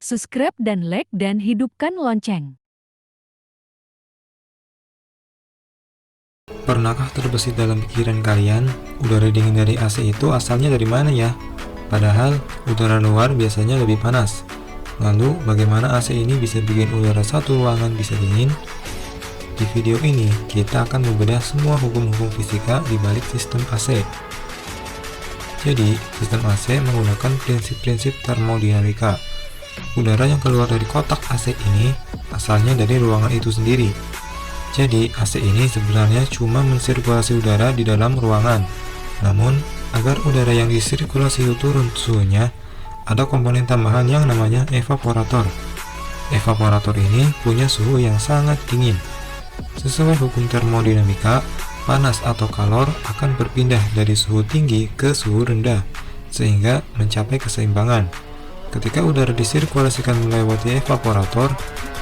subscribe dan like dan hidupkan lonceng. Pernahkah terbesit dalam pikiran kalian, udara dingin dari AC itu asalnya dari mana ya? Padahal, udara luar biasanya lebih panas. Lalu, bagaimana AC ini bisa bikin udara satu ruangan bisa dingin? Di video ini, kita akan membedah semua hukum-hukum fisika di balik sistem AC. Jadi, sistem AC menggunakan prinsip-prinsip termodinamika. Udara yang keluar dari kotak AC ini asalnya dari ruangan itu sendiri. Jadi, AC ini sebenarnya cuma mensirkulasi udara di dalam ruangan. Namun, agar udara yang disirkulasi itu turun suhunya, ada komponen tambahan yang namanya evaporator. Evaporator ini punya suhu yang sangat dingin. Sesuai hukum termodinamika, panas atau kalor akan berpindah dari suhu tinggi ke suhu rendah, sehingga mencapai keseimbangan. Ketika udara disirkulasikan melewati evaporator,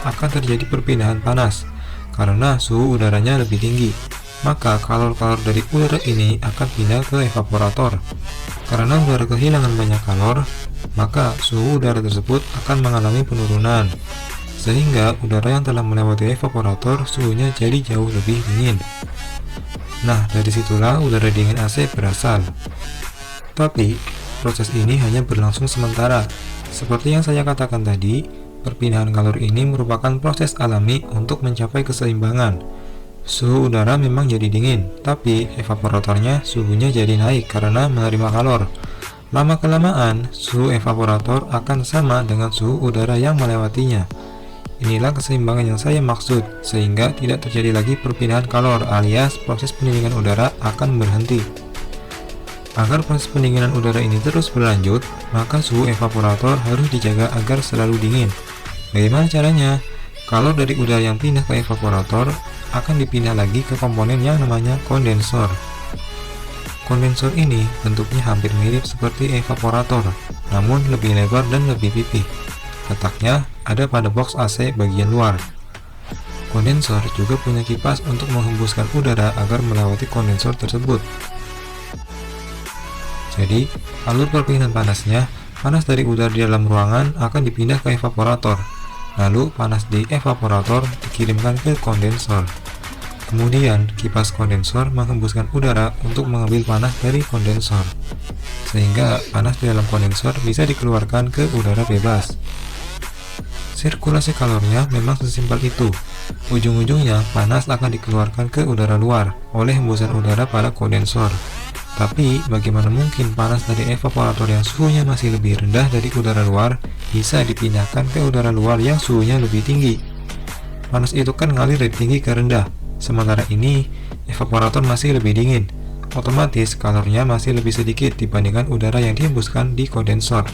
akan terjadi perpindahan panas. Karena suhu udaranya lebih tinggi, maka kalor-kalor dari udara ini akan pindah ke evaporator. Karena udara kehilangan banyak kalor, maka suhu udara tersebut akan mengalami penurunan, sehingga udara yang telah melewati evaporator suhunya jadi jauh lebih dingin. Nah, dari situlah udara dingin AC berasal. Tapi, proses ini hanya berlangsung sementara. Seperti yang saya katakan tadi, perpindahan kalor ini merupakan proses alami untuk mencapai keseimbangan. Suhu udara memang jadi dingin, tapi evaporatornya suhunya jadi naik karena menerima kalor. Lama-kelamaan, suhu evaporator akan sama dengan suhu udara yang melewatinya. Inilah keseimbangan yang saya maksud, sehingga tidak terjadi lagi perpindahan kalor alias proses pendinginan udara akan berhenti. Agar proses pendinginan udara ini terus berlanjut, maka suhu evaporator harus dijaga agar selalu dingin. Bagaimana caranya? Kalor dari udara yang pindah ke evaporator akan dipindah lagi ke komponen yang namanya kondensor. Kondensor ini bentuknya hampir mirip seperti evaporator, namun lebih lebar dan lebih pipih. Letaknya ada pada box AC bagian luar. Kondensor juga punya kipas untuk menghembuskan udara agar melewati kondensor tersebut. Jadi, alur perpindahan panasnya, panas dari udara di dalam ruangan akan dipindah ke evaporator. Lalu, panas di evaporator dikirimkan ke kondensor. Kemudian, kipas kondensor menghembuskan udara untuk mengambil panas dari kondensor. Sehingga, panas di dalam kondensor bisa dikeluarkan ke udara bebas. Sirkulasi kalornya memang sesimpel itu. Ujung-ujungnya, panas akan dikeluarkan ke udara luar oleh hembusan udara pada kondensor. Tapi, bagaimana mungkin panas dari evaporator yang suhunya masih lebih rendah dari udara luar bisa dipindahkan ke udara luar yang suhunya lebih tinggi? Panas itu kan ngalir dari tinggi ke rendah, sementara ini evaporator masih lebih dingin. Otomatis kalornya masih lebih sedikit dibandingkan udara yang dihembuskan di kondensor.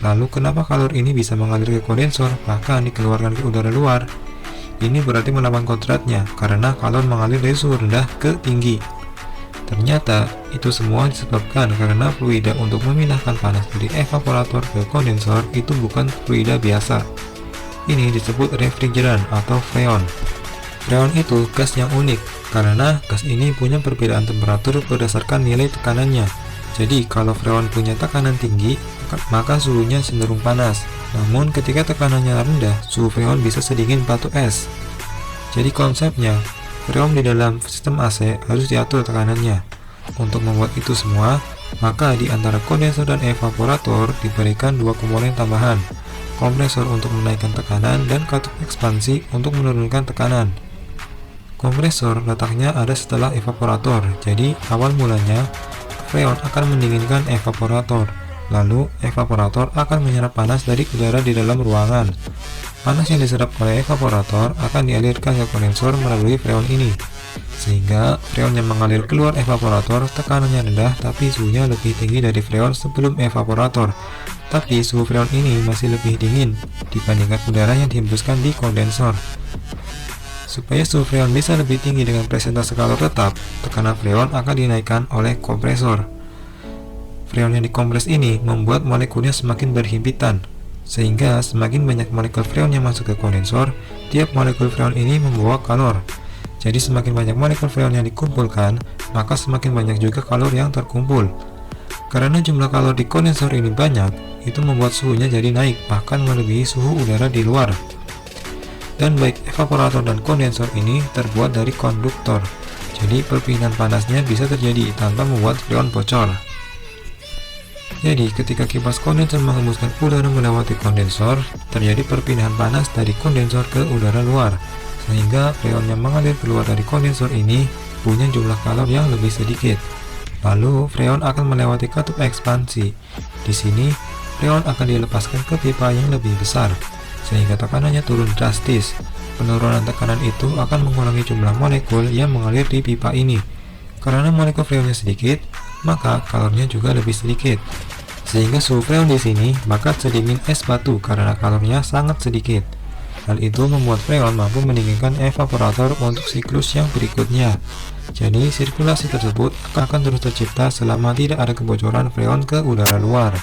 Lalu kenapa kalor ini bisa mengalir ke kondensor bahkan dikeluarkan ke udara luar? Ini berarti melawan kodratnya, karena kalor mengalir dari suhu rendah ke tinggi. Ternyata, itu semua disebabkan karena fluida untuk memindahkan panas dari evaporator ke kondensor itu bukan fluida biasa. Ini disebut refrigeran atau freon. Freon itu gas yang unik, karena gas ini punya perbedaan temperatur berdasarkan nilai tekanannya. Jadi, kalau freon punya tekanan tinggi, maka suhunya cenderung panas. Namun, ketika tekanannya rendah, suhu freon bisa sedingin batu es. Jadi konsepnya, freon di dalam sistem AC harus diatur tekanannya. Untuk membuat itu semua, maka di antara kondensor dan evaporator diberikan dua komponen tambahan, kompresor untuk menaikkan tekanan dan katup ekspansi untuk menurunkan tekanan. Kompresor letaknya ada setelah evaporator, jadi awal mulanya freon akan mendinginkan evaporator, lalu evaporator akan menyerap panas dari udara di dalam ruangan. Panas yang diserap oleh evaporator akan dialirkan ke kondensor melalui freon ini, sehingga freon yang mengalir keluar evaporator tekanannya rendah tapi suhunya lebih tinggi dari freon sebelum evaporator. Tapi suhu freon ini masih lebih dingin dibandingkan udara yang dihembuskan di kondensor. Supaya suhu freon bisa lebih tinggi dengan presentase kalor tetap, tekanan freon akan dinaikkan oleh kompresor. Freon yang dikompres ini membuat molekulnya semakin berhimpitan, sehingga semakin banyak molekul freon yang masuk ke kondensor, tiap molekul freon ini membawa kalor. Jadi semakin banyak molekul freon yang dikumpulkan, maka semakin banyak juga kalor yang terkumpul. Karena jumlah kalor di kondensor ini banyak, itu membuat suhunya jadi naik, bahkan melebihi suhu udara di luar. Dan baik evaporator dan kondensor ini terbuat dari konduktor, jadi perpindahan panasnya bisa terjadi tanpa membuat freon bocor. Jadi ketika kipas kondensor menghembuskan udara melewati kondensor, terjadi perpindahan panas dari kondensor ke udara luar, sehingga freon yang mengalir keluar dari kondensor ini punya jumlah kalor yang lebih sedikit. Lalu freon akan melewati katup ekspansi. Di sini freon akan dilepaskan ke pipa yang lebih besar, sehingga tekanannya turun drastis. Penurunan tekanan itu akan mengurangi jumlah molekul yang mengalir di pipa ini. Karena molekul freonnya sedikit, maka kalornya juga lebih sedikit. Sehingga suhu freon di sini bakal sedingin es batu karena kalornya sangat sedikit. Hal itu membuat freon mampu mendinginkan evaporator untuk siklus yang berikutnya. Jadi sirkulasi tersebut akan terus tercipta selama tidak ada kebocoran freon ke udara luar.